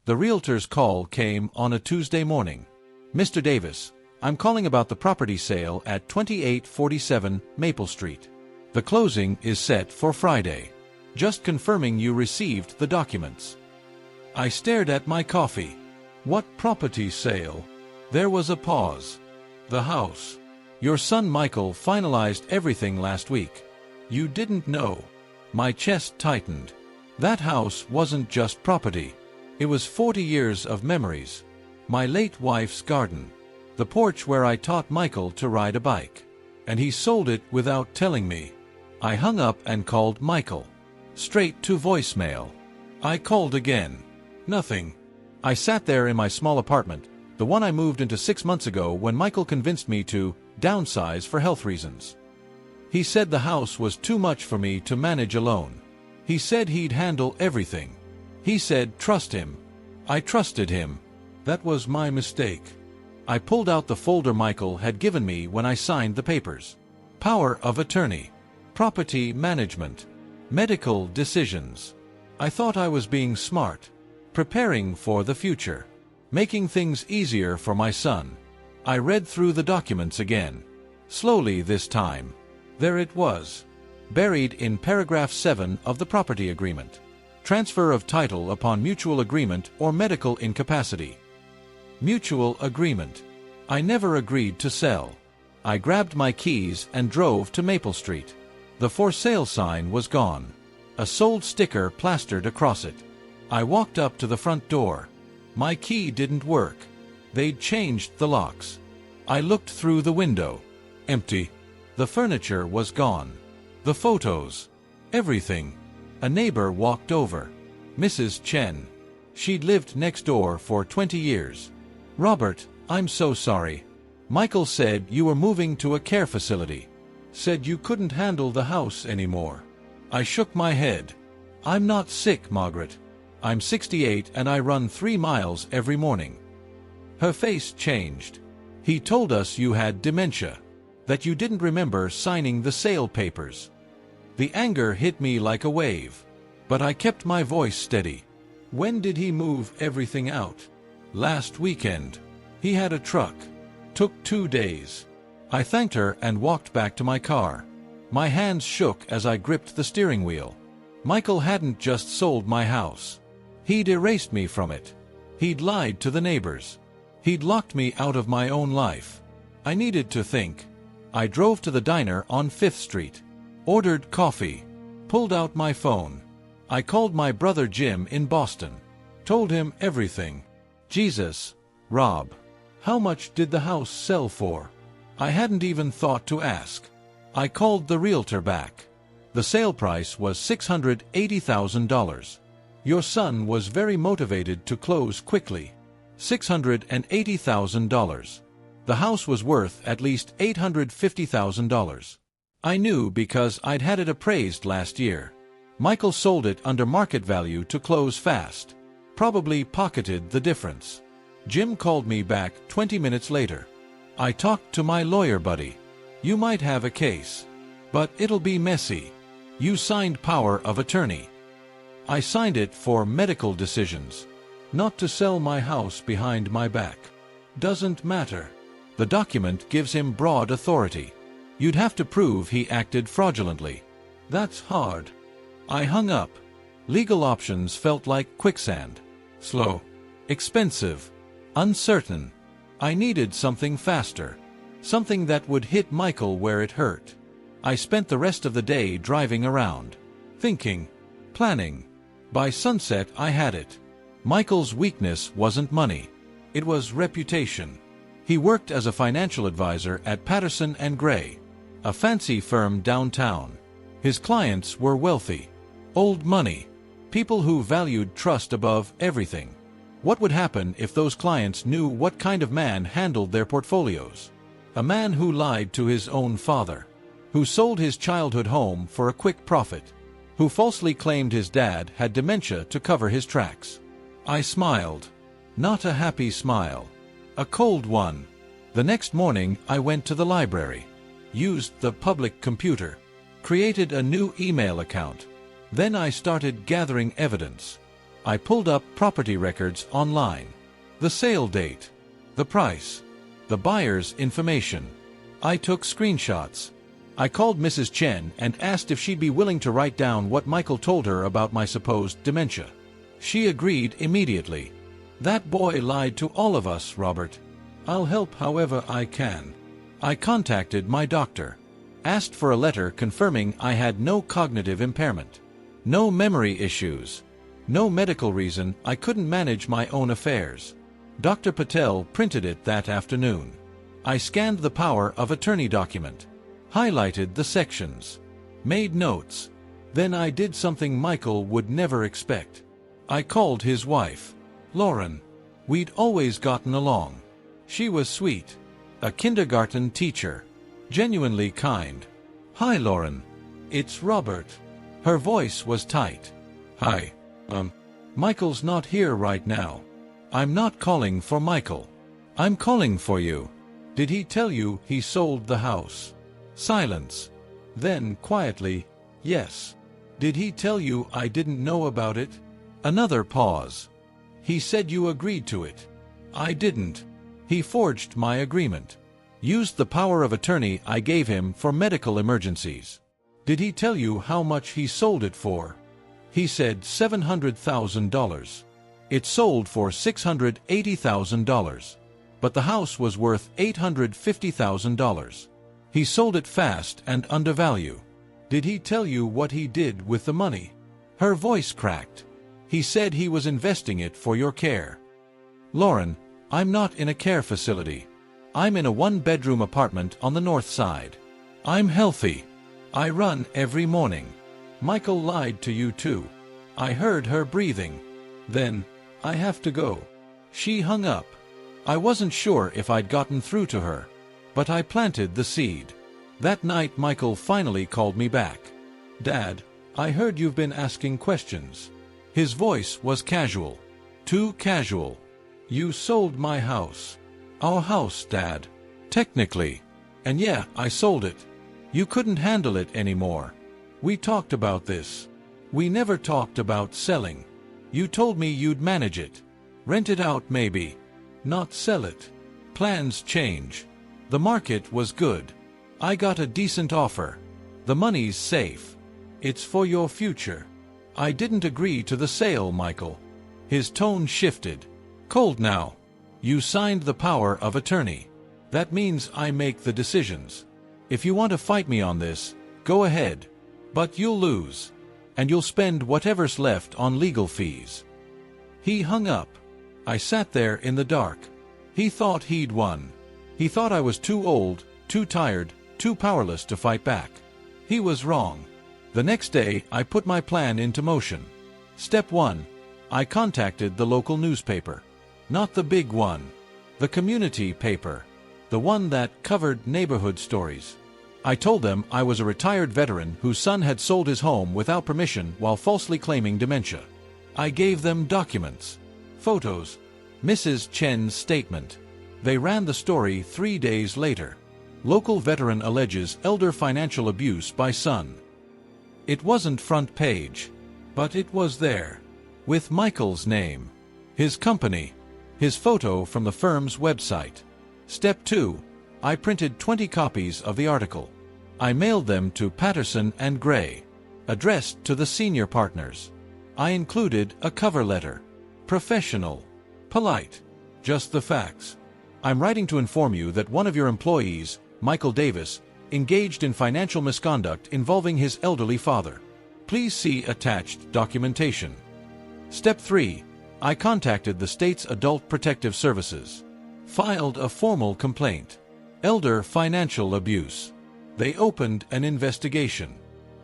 The realtor's call came on a Tuesday morning. "Mr. Davis, I'm calling about the property sale at 2847 Maple Street. The closing is set for Friday. Just confirming you received the documents." I stared at my coffee. "What property sale?" There was a pause. "The house. Your son Michael finalized everything last week. You didn't know." My chest tightened. That house wasn't just property. It was 40 years of memories. My late wife's garden. The porch where I taught Michael to ride a bike. And he sold it without telling me. I hung up and called Michael. Straight to voicemail. I called again. Nothing. I sat there in my small apartment, the one I moved into 6 months ago when Michael convinced me to downsize for health reasons. He said the house was too much for me to manage alone. He said he'd handle everything. He said trust him. I trusted him. That was my mistake. I pulled out the folder Michael had given me when I signed the papers. Power of attorney. Property management. Medical decisions. I thought I was being smart. Preparing for the future. Making things easier for my son. I read through the documents again. Slowly this time. There it was. Buried in paragraph 7 of the property agreement. Transfer of title upon mutual agreement or medical incapacity. Mutual agreement. I never agreed to sell. I grabbed my keys and drove to Maple Street. The for sale sign was gone. A sold sticker plastered across it. I walked up to the front door. My key didn't work. They'd changed the locks. I looked through the window. Empty. The furniture was gone. The photos. Everything. A neighbor walked over. Mrs. Chen. She'd lived next door for 20 years. "Robert, I'm so sorry. Michael said you were moving to a care facility. Said you couldn't handle the house anymore." I shook my head. "I'm not sick, Margaret. I'm 68 and I run 3 miles every morning." Her face changed. "He told us you had dementia. That you didn't remember signing the sale papers." The anger hit me like a wave. But I kept my voice steady. "When did he move everything out?" "Last weekend. He had a truck. Took 2 days." I thanked her and walked back to my car. My hands shook as I gripped the steering wheel. Michael hadn't just sold my house. He'd erased me from it. He'd lied to the neighbors. He'd locked me out of my own life. I needed to think. I drove to the diner on 5th Street. Ordered coffee. Pulled out my phone. I called my brother Jim in Boston. Told him everything. "Jesus, Rob, how much did the house sell for?" I hadn't even thought to ask. I called the realtor back. The sale price was $680,000. Your son was very motivated to close quickly. $680,000. The house was worth at least $850,000. I knew because I'd had it appraised last year. Michael sold it under market value to close fast. Probably pocketed the difference. Jim called me back 20 minutes later. "I talked to my lawyer buddy. You might have a case. But it'll be messy. You signed power of attorney." I signed it for medical decisions. Not to sell my house behind my back. Doesn't matter. The document gives him broad authority. You'd have to prove he acted fraudulently. That's hard. I hung up. Legal options felt like quicksand. Slow. Expensive. Uncertain. I needed something faster. Something that would hit Michael where it hurt. I spent the rest of the day driving around. Thinking. Planning. By sunset I had it. Michael's weakness wasn't money. It was reputation. He worked as a financial advisor at Patterson & Gray, a fancy firm downtown. His clients were wealthy. Old money. People who valued trust above everything. What would happen if those clients knew what kind of man handled their portfolios? A man who lied to his own father. Who sold his childhood home for a quick profit. Who falsely claimed his dad had dementia to cover his tracks. I smiled. Not a happy smile. A cold one. The next morning I went to the library. Used the public computer. Created a new email account. Then I started gathering evidence. I pulled up property records online. The sale date, the price, the buyer's information. I took screenshots. I called Mrs. Chen and asked if she'd be willing to write down what Michael told her about my supposed dementia. She agreed immediately. That boy lied to all of us, Robert. I'll help however I can. I contacted my doctor, asked for a letter confirming I had no cognitive impairment, no memory issues, no medical reason I couldn't manage my own affairs. Dr. Patel printed it that afternoon. I scanned the power of attorney document, highlighted the sections, made notes. Then I did something Michael would never expect. I called his wife, Lauren. We'd always gotten along. She was sweet, a kindergarten teacher, genuinely kind. "Hi, Lauren. It's Robert." Her voice was tight. "Hi. Michael's not here right now. I'm not calling for Michael. I'm calling for you. Did he tell you he sold the house?" Silence. Then, quietly, "Yes." "Did he tell you I didn't know about it?" Another pause. "He said you agreed to it." "I didn't. He forged my agreement. Used the power of attorney I gave him for medical emergencies." "Did he tell you how much he sold it for?" "He said $700,000. It sold for $680,000. But the house was worth $850,000. He sold it fast and undervalue." "Did he tell you what he did with the money?" Her voice cracked. "He said he was investing it for your care." "Lauren, I'm not in a care facility. I'm in a one-bedroom apartment on the north side. I'm healthy. I run every morning." "Michael lied to you too." I heard her breathing. Then, "I have to go." She hung up. I wasn't sure if I'd gotten through to her, but I planted the seed. That night Michael finally called me back. "Dad, I heard you've been asking questions." His voice was casual. Too casual. "You sold my house." "Our house, Dad." "Technically. And yeah, I sold it. You couldn't handle it anymore. We talked about this. We never talked about selling. You told me you'd manage it. Rent it out maybe. Not sell it. Plans change. The market was good. I got a decent offer. The money's safe. It's for your future." "I didn't agree to the sale, Michael." His tone shifted. "Cold now. You signed the power of attorney. That means I make the decisions. If you want to fight me on this, go ahead. But you'll lose. And you'll spend whatever's left on legal fees." He hung up. I sat there in the dark. He thought he'd won. He thought I was too old, too tired, too powerless to fight back. He was wrong. The next day, I put my plan into motion. Step 1. I contacted the local newspaper. Not the big one. The community paper. The one that covered neighborhood stories. I told them I was a retired veteran whose son had sold his home without permission while falsely claiming dementia. I gave them documents, photos, Mrs. Chen's statement. They ran the story 3 days later. Local veteran alleges elder financial abuse by son. It wasn't front page, but it was there, with Michael's name, his company, his photo from the firm's website. Step 2. I printed 20 copies of the article. I mailed them to Patterson and Gray, addressed to the senior partners. I included a cover letter. Professional. Polite. Just the facts. "I'm writing to inform you that one of your employees, Michael Davis, engaged in financial misconduct involving his elderly father. Please see attached documentation." Step 3. I contacted the state's Adult Protective Services. Filed a formal complaint. Elder financial abuse. They opened an investigation.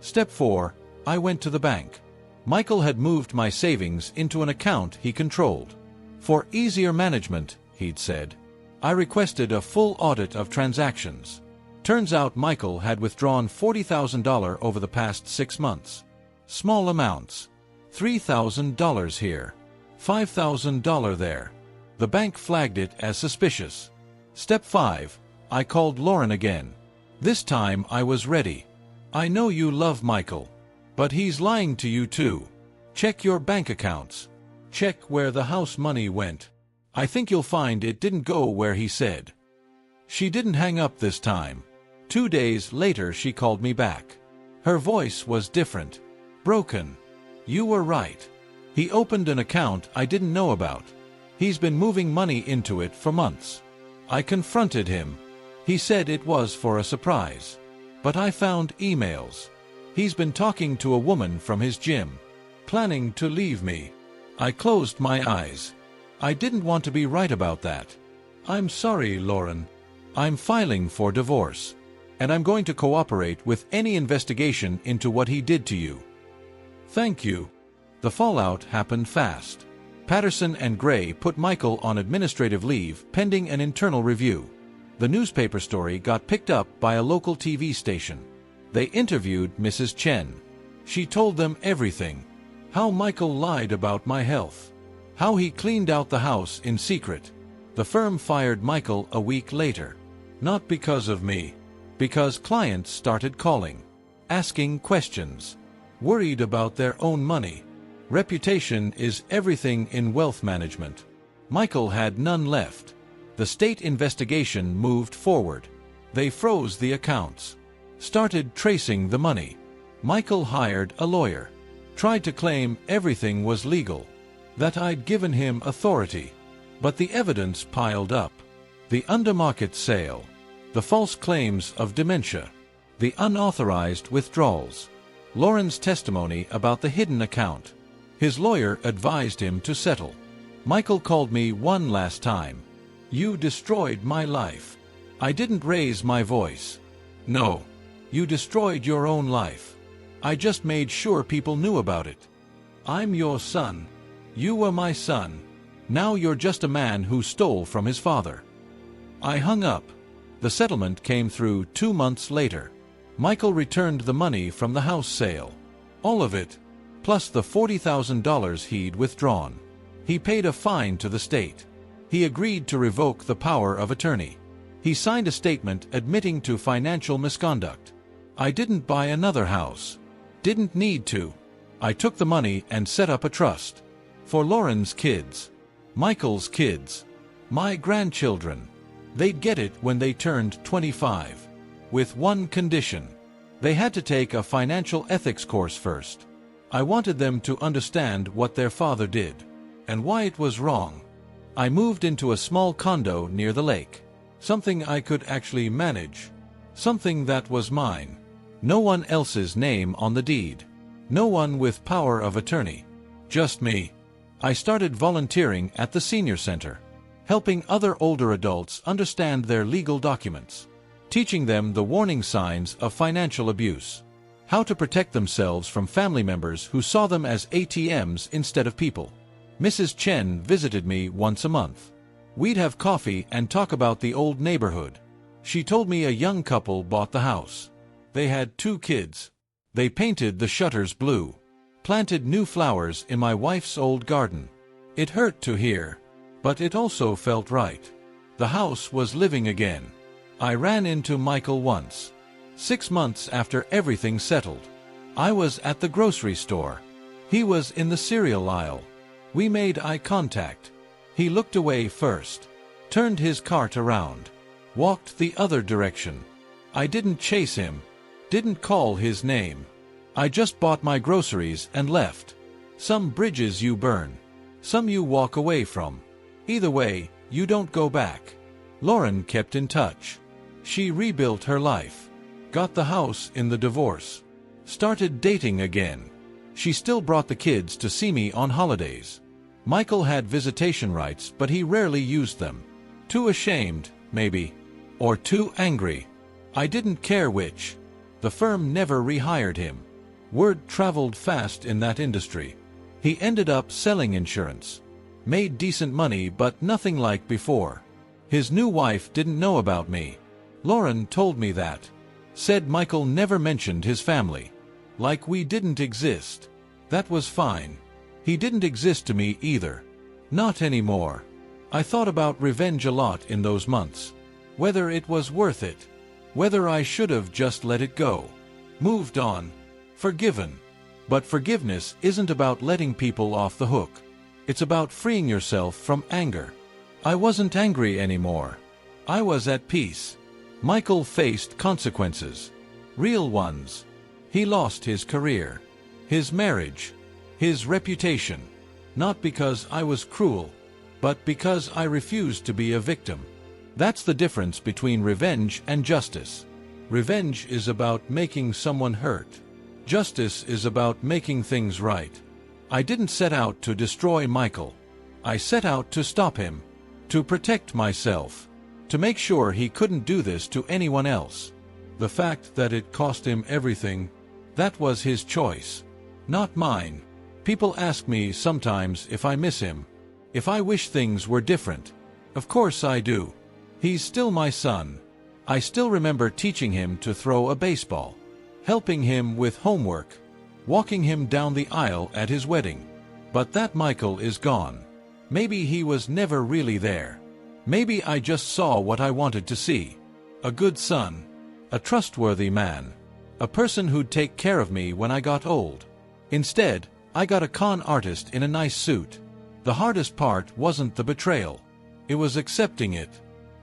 Step 4. I went to the bank. Michael had moved my savings into an account he controlled. For easier management, he'd said. I requested a full audit of transactions. Turns out Michael had withdrawn $40,000 over the past 6 months. Small amounts. $3,000 here. $5,000 there. The bank flagged it as suspicious. Step 5. I called Lauren again. This time I was ready. "I know you love Michael. But he's lying to you too. Check your bank accounts." Check where the house money went. I think you'll find it didn't go where he said." She didn't hang up this time. 2 days later she called me back. Her voice was different. Broken. "You were right. He opened an account I didn't know about. He's been moving money into it for months." I confronted him. He said it was for a surprise. But I found emails. He's been talking to a woman from his gym, planning to leave me. I closed my eyes. I didn't want to be right about that. "I'm sorry, Lauren. I'm filing for divorce. And I'm going to cooperate with any investigation into what he did to you." "Thank you." The fallout happened fast. Patterson and Gray put Michael on administrative leave pending an internal review. The newspaper story got picked up by a local TV station. They interviewed Mrs. Chen. She told them everything. How Michael lied about my health. How he cleaned out the house in secret. The firm fired Michael a week later. Not because of me. Because clients started calling. Asking questions. Worried about their own money. Reputation is everything in wealth management. Michael had none left. The state investigation moved forward. They froze the accounts. Started tracing the money. Michael hired a lawyer. Tried to claim everything was legal. That I'd given him authority. But the evidence piled up. The undermarket sale. The false claims of dementia. The unauthorized withdrawals. Lauren's testimony about the hidden account. His lawyer advised him to settle. Michael called me one last time. "You destroyed my life." I didn't raise my voice. "No. You destroyed your own life. I just made sure people knew about it. I'm your son. You were my son. Now you're just a man who stole from his father." I hung up. The settlement came through 2 months later. Michael returned the money from the house sale. All of it, plus the $40,000 he'd withdrawn. He paid a fine to the state. He agreed to revoke the power of attorney. He signed a statement admitting to financial misconduct. I didn't buy another house. Didn't need to. I took the money and set up a trust. For Lauren's kids. Michael's kids. My grandchildren. They'd get it when they turned 25. With one condition. They had to take a financial ethics course first. I wanted them to understand what their father did. And why it was wrong. I moved into a small condo near the lake. Something I could actually manage. Something that was mine. No one else's name on the deed. No one with power of attorney. Just me. I started volunteering at the senior center. Helping other older adults understand their legal documents. Teaching them the warning signs of financial abuse. How to protect themselves from family members who saw them as ATMs instead of people. Mrs. Chen visited me once a month. We'd have coffee and talk about the old neighborhood. She told me a young couple bought the house. They had 2 kids. They painted the shutters blue. Planted new flowers in my wife's old garden. It hurt to hear, but it also felt right. The house was living again. I ran into Michael once. 6 months after everything settled. I was at the grocery store. He was in the cereal aisle. We made eye contact. He looked away first. Turned his cart around. Walked the other direction. I didn't chase him. Didn't call his name. I just bought my groceries and left. Some bridges you burn. Some you walk away from. Either way, you don't go back. Lauren kept in touch. She rebuilt her life. Got the house in the divorce. Started dating again. She still brought the kids to see me on holidays. Michael had visitation rights, but he rarely used them. Too ashamed, maybe. Or too angry. I didn't care which. The firm never rehired him. Word traveled fast in that industry. He ended up selling insurance. Made decent money, but nothing like before. His new wife didn't know about me. Lauren told me that. Said Michael never mentioned his family. Like we didn't exist. That was fine. He didn't exist to me either. Not anymore. I thought about revenge a lot in those months. Whether it was worth it. Whether I should have just let it go. Moved on. Forgiven. But forgiveness isn't about letting people off the hook. It's about freeing yourself from anger. I wasn't angry anymore. I was at peace. Michael faced consequences. Real ones. He lost his career, his marriage, his reputation. Not because I was cruel, but because I refused to be a victim. That's the difference between revenge and justice. Revenge is about making someone hurt. Justice is about making things right. I didn't set out to destroy Michael. I set out to stop him, to protect myself, to make sure he couldn't do this to anyone else. The fact that it cost him everything, that was his choice, not mine. People ask me sometimes if I miss him, if I wish things were different. Of course I do. He's still my son. I still remember teaching him to throw a baseball, helping him with homework, walking him down the aisle at his wedding. But that Michael is gone. Maybe he was never really there. Maybe I just saw what I wanted to see. A good son, a trustworthy man, a person who'd take care of me when I got old. Instead, I got a con artist in a nice suit. The hardest part wasn't the betrayal. It was accepting it.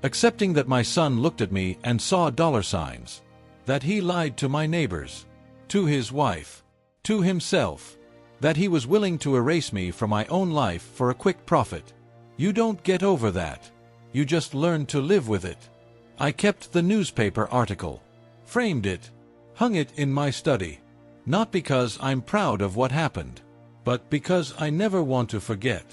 Accepting that my son looked at me and saw dollar signs. That he lied to my neighbors, to his wife, to himself. That he was willing to erase me from my own life for a quick profit. You don't get over that. You just learn to live with it. I kept the newspaper article, framed it, hung it in my study. Not because I'm proud of what happened, but because I never want to forget.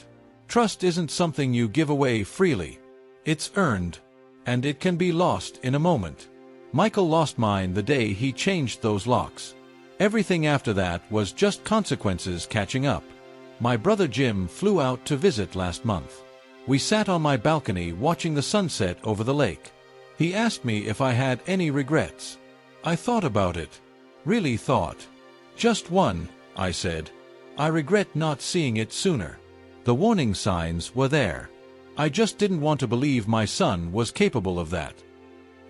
Trust isn't something you give away freely. It's earned, and it can be lost in a moment. Michael lost mine the day he changed those locks. Everything after that was just consequences catching up. My brother Jim flew out to visit last month. We sat on my balcony watching the sunset over the lake. He asked me if I had any regrets. I thought about it. Really thought. Just one, I said. I regret not seeing it sooner. The warning signs were there. I just didn't want to believe my son was capable of that.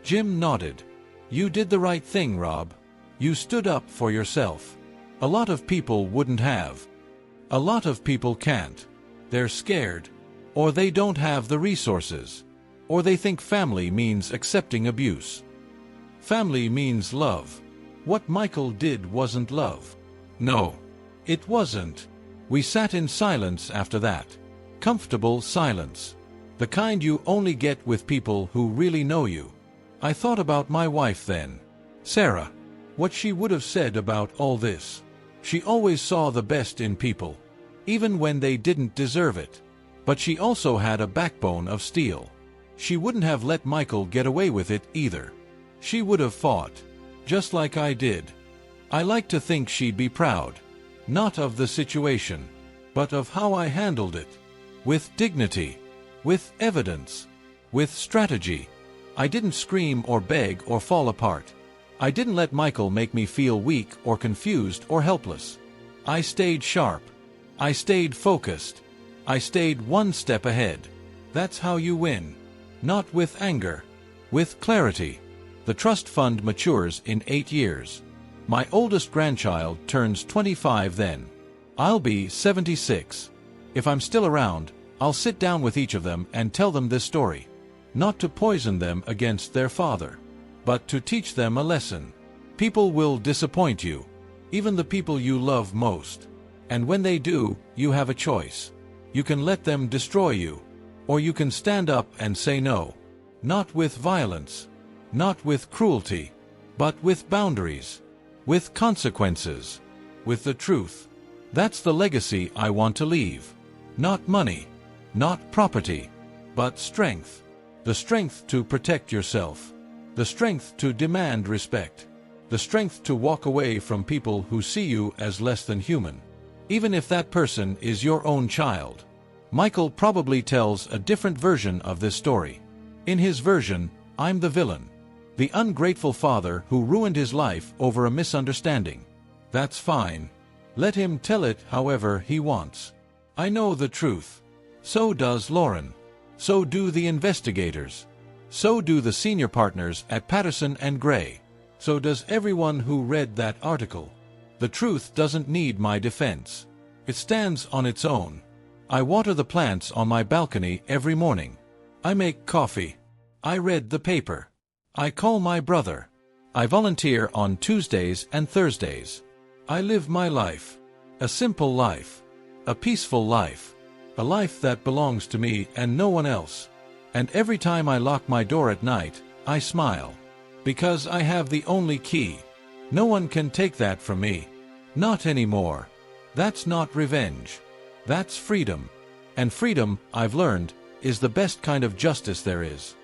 Jim nodded. You did the right thing, Rob. You stood up for yourself. A lot of people wouldn't have. A lot of people can't. They're scared. Or they don't have the resources. Or they think family means accepting abuse. Family means love. What Michael did wasn't love. No, it wasn't. We sat in silence after that. Comfortable silence. The kind you only get with people who really know you. I thought about my wife then, Sarah. What she would have said about all this. She always saw the best in people, even when they didn't deserve it. But she also had a backbone of steel. She wouldn't have let Michael get away with it either. She would have fought, just like I did. I like to think she'd be proud, not of the situation, but of how I handled it. With dignity, with evidence, with strategy. I didn't scream or beg or fall apart. I didn't let Michael make me feel weak or confused or helpless. I stayed sharp. I stayed focused. I stayed one step ahead. That's how you win. Not with anger. With clarity. The trust fund matures in 8 years. My oldest grandchild turns 25 then. I'll be 76. If I'm still around, I'll sit down with each of them and tell them this story. Not to poison them against their father, but to teach them a lesson. People will disappoint you, even the people you love most. And when they do, you have a choice. You can let them destroy you, or you can stand up and say no. Not with violence, not with cruelty, but with boundaries, with consequences, with the truth. That's the legacy I want to leave. Not money, not property, but strength. The strength to protect yourself. The strength to demand respect. The strength to walk away from people who see you as less than human. Even if that person is your own child. Michael probably tells a different version of this story. In his version, I'm the villain. The ungrateful father who ruined his life over a misunderstanding. That's fine. Let him tell it however he wants. I know the truth. So does Lauren. So do the investigators. So do the senior partners at Patterson and Gray. So does everyone who read that article. The truth doesn't need my defense. It stands on its own. I water the plants on my balcony every morning. I make coffee. I read the paper. I call my brother. I volunteer on Tuesdays and Thursdays. I live my life. A simple life. A peaceful life. A life that belongs to me and no one else. And every time I lock my door at night, I smile. Because I have the only key. No one can take that from me. Not anymore. That's not revenge. That's freedom. And freedom, I've learned, is the best kind of justice there is.